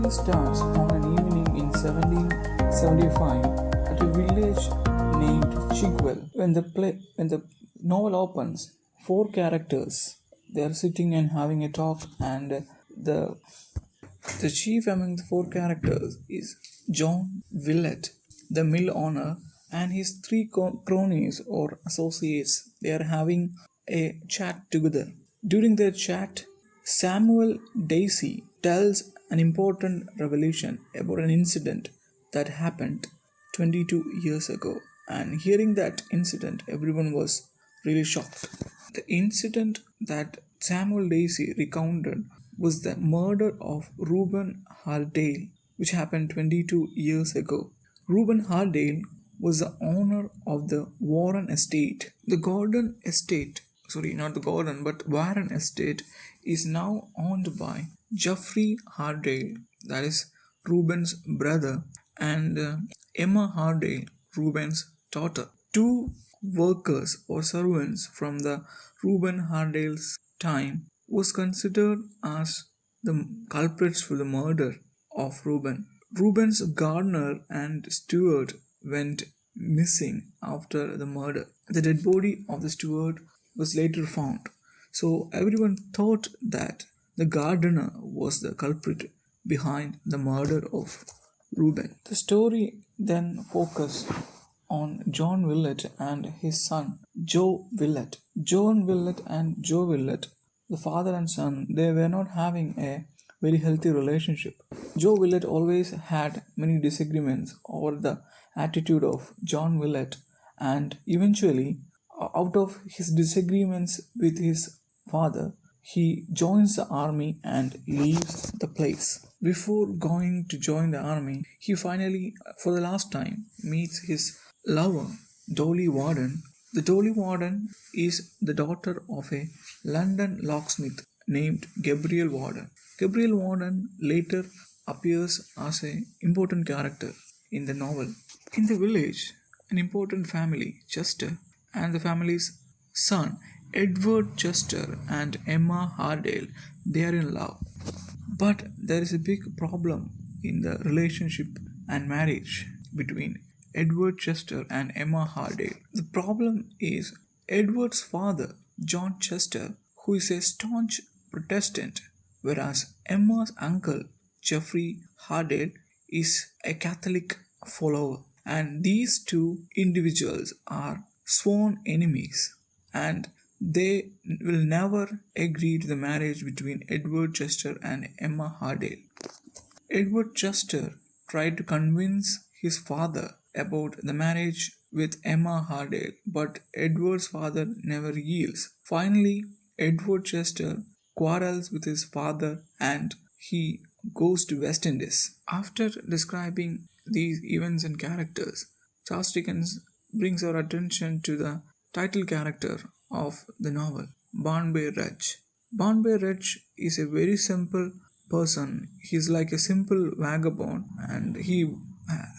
story starts on an evening in 1775 at a village named Chigwell. When the novel opens, four characters they are sitting and having a talk, and the the chief among the four characters is John Willett, the mill owner, and his three cronies or associates. They are having a chat together. During their chat, Samuel Dacey tells an important revelation about an incident that happened 22 years ago. And hearing that incident, everyone was really shocked. The incident that Samuel Dacey recounted was the murder of Reuben Hardale, which happened 22 years ago. Reuben Hardale was the owner of the Warren estate. The Gordon estate, sorry, not the Gordon, but Warren estate is now owned by Geoffrey Hardale, that is Reuben's brother, and Emma Hardale, Reuben's daughter. Two workers or servants from the Reuben Hardale's time was considered as the culprits for the murder of Reuben. Reuben's gardener and steward went missing after the murder. The dead body of the steward was later found. So everyone thought that the gardener was the culprit behind the murder of Reuben. The story then focused on John Willett and his son Joe Willett. John Willett and Joe Willett, the father and son, they were not having a very healthy relationship. Joe Willett always had many disagreements over the attitude of John Willett, and eventually, out of his disagreements with his father, he joins the army and leaves the place. Before going to join the army, he finally, for the last time, meets his lover, Dolly Warden. The Dolly Warden is the daughter of a London locksmith named Gabriel Warden. Gabriel Warden later appears as an important character in the novel. In the village, an important family, Chester, and the family's son, Edward Chester and Emma Hardale, they are in love. But there is a big problem in the relationship and marriage between Edward Chester and Emma Hardale. The problem is Edward's father, John Chester, who is a staunch Protestant, whereas Emma's uncle, Geoffrey Hardale, is a Catholic follower. And these two individuals are sworn enemies, and they will never agree to the marriage between Edward Chester and Emma Hardale. Edward Chester tried to convince his father about the marriage with Emma Hardale, but Edward's father never yields. Finally, Edward Chester quarrels with his father and he goes to West Indies. After describing these events and characters, Charles Dickens brings our attention to the title character of the novel, Barnaby Rudge. Barnaby Rudge is a very simple person. He's like a simple vagabond, and he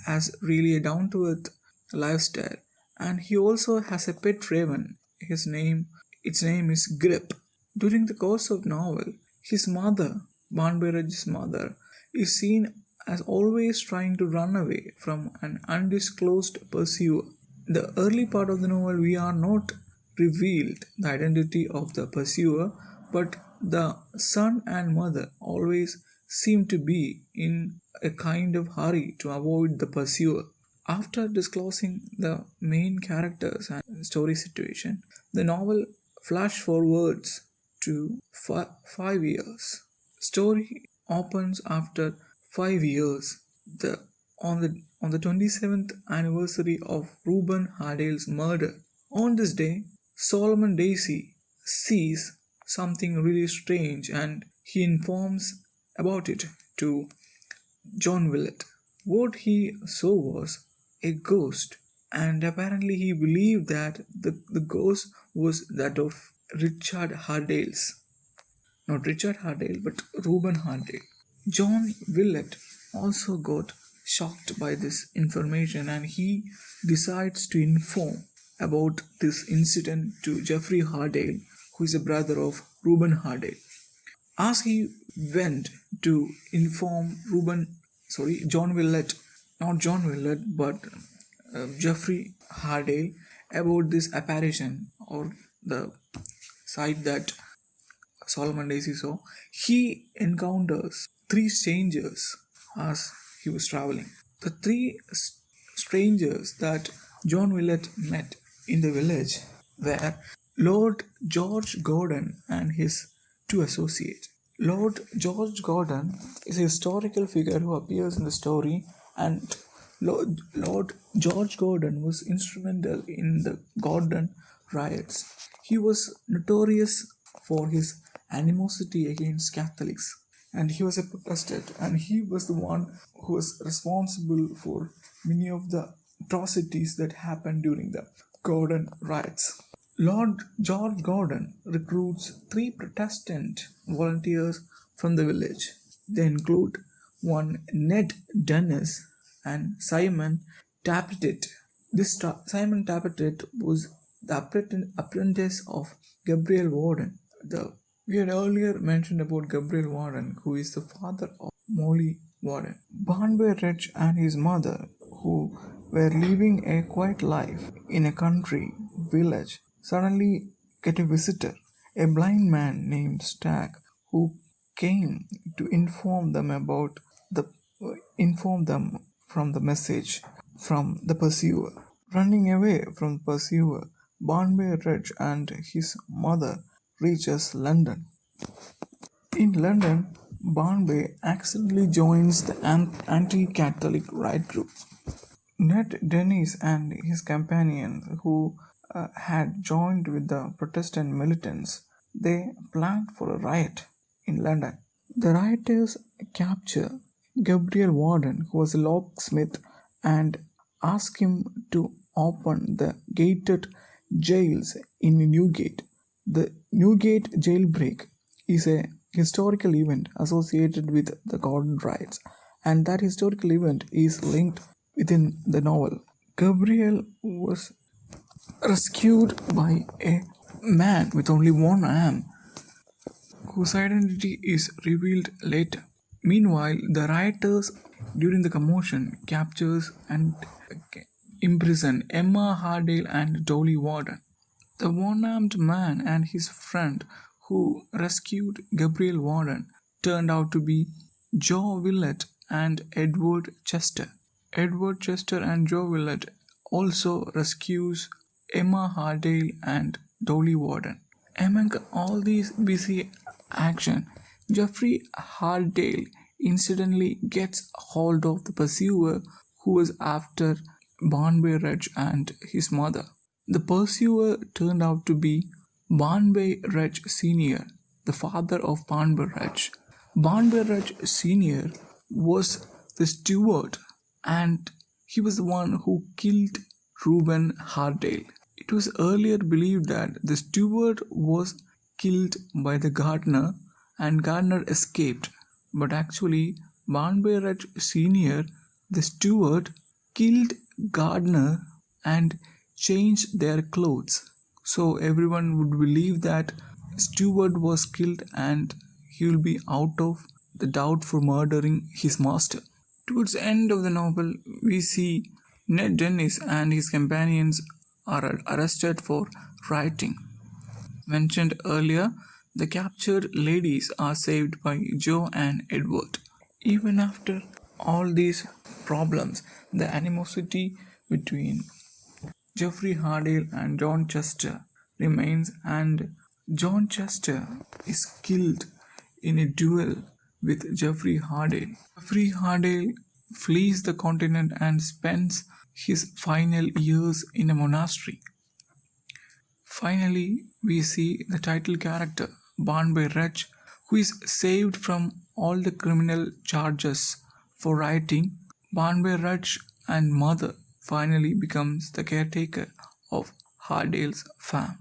has really a down-to-earth lifestyle. And he also has a pet raven. Its name is Grip. During the course of the novel, his mother, Barnaby Rudge's mother, is seen as always trying to run away from an undisclosed pursuer. In the early part of the novel, we are not revealed the identity of the pursuer, but the son and mother always seem to be in a kind of hurry to avoid the pursuer. After disclosing the main characters and story situation, the novel flash forwards to 5 years. Story opens after 5 years. On the 27th anniversary of Reuben Hardale's murder. On this day, Solomon Dacey sees something really strange and he informs about it to John Willett. What he saw was a ghost, and apparently he believed that the ghost was that of Richard Hardale's. Not Richard Hardale, but Reuben Hardale. John Willett also got shocked by this information and he decides to inform about this incident to Geoffrey Hardale, who is a brother of Reuben Hardale. As he went to inform John Willett, not John Willett, but Geoffrey Hardale about this apparition or the sight that Solomon Daisy saw. He encounters three strangers as he was traveling. The three strangers that John Willett met in the village were Lord George Gordon and his two associates. Lord George Gordon is a historical figure who appears in the story, and Lord George Gordon was instrumental in the Gordon riots. He was notorious for his animosity against Catholics, and he was a Protestant, and he was the one who was responsible for many of the atrocities that happened during the Gordon riots. Lord George Gordon recruits three Protestant volunteers from the village. They include one Ned Dennis and Simon Tappetit. Simon Tappetit was the apprentice of Gabriel Warden. We had earlier mentioned about Gabriel Warden, who is the father of Molly Warden. Barnaby Rudge and his mother, who were living a quiet life in a country village, suddenly get a visitor, a blind man named Stagg, who came to inform them from the message from the pursuer. Running away from the pursuer, Barnaby Rudge and his mother reaches London. In London, Barnaby accidentally joins the anti-Catholic riot group. Ned Dennis and his companions, who had joined with the Protestant militants, they planned for a riot in London. The rioters capture Gabriel Warden, who was a locksmith, and ask him to open the gated jails in Newgate. The Newgate jailbreak is a historical event associated with the Gordon riots, and that historical event is linked within the novel. Gabriel was rescued by a man with only one arm, whose identity is revealed later. Meanwhile, the rioters during the commotion captures and imprison Emma Hardale and Dolly Warden. The one-armed man and his friend who rescued Gabriel Warden turned out to be Joe Willett and Edward Chester. Edward Chester and Joe Willett also rescues Emma Hardale and Dolly Warden. Among all these busy action, Geoffrey Hardale incidentally gets hold of the pursuer who was after Barnaby Rudge and his mother. The pursuer turned out to be Barnaby Rudge Sr., the father of Barnaby Rudge. Barnaby Rudge Sr. was the steward, and he was the one who killed Reuben Hardale. It was earlier believed that the steward was killed by the gardener and gardener escaped, but actually Barnaby Rudge Sr., the steward, killed gardener and changed their clothes. So everyone would believe that steward was killed and he will be out of the doubt for murdering his master. Towards the end of the novel, we see Ned Dennis and his companions are arrested for rioting. Mentioned earlier, the captured ladies are saved by Joe and Edward. Even after all these problems, the animosity between Geoffrey Hardale and John Chester remains, and John Chester is killed in a duel with Geoffrey Hardale. Geoffrey Hardale flees the continent and spends his final years in a monastery. Finally, we see the title character, Barnaby Rudge, who is saved from all the criminal charges for rioting. Barnaby Rudge and mother finally becomes the caretaker of Hardale's farm.